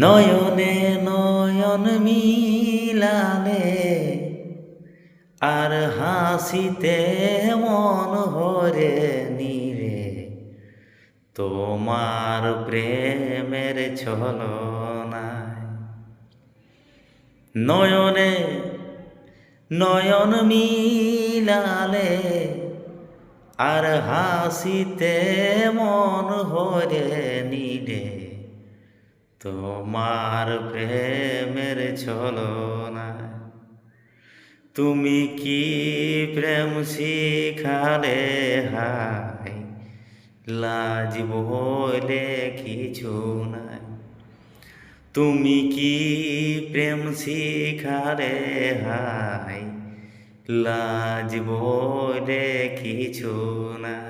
নয়নে নয়ন মিলালে আর হাসিতে মন ভরে নিরে তোমার প্রেমের ছলনায়। নয়নে নয়ন মিলালে আর হাসিতে মন ভরে নিরে তোমার প্রেমের ছলনায়। তুমি কি প্রেম শিখালে হাই, লাজ বলে কিছু নাই। তুমি কি প্রেম শিখালে হাই, লাজ বলে কিছু নাই।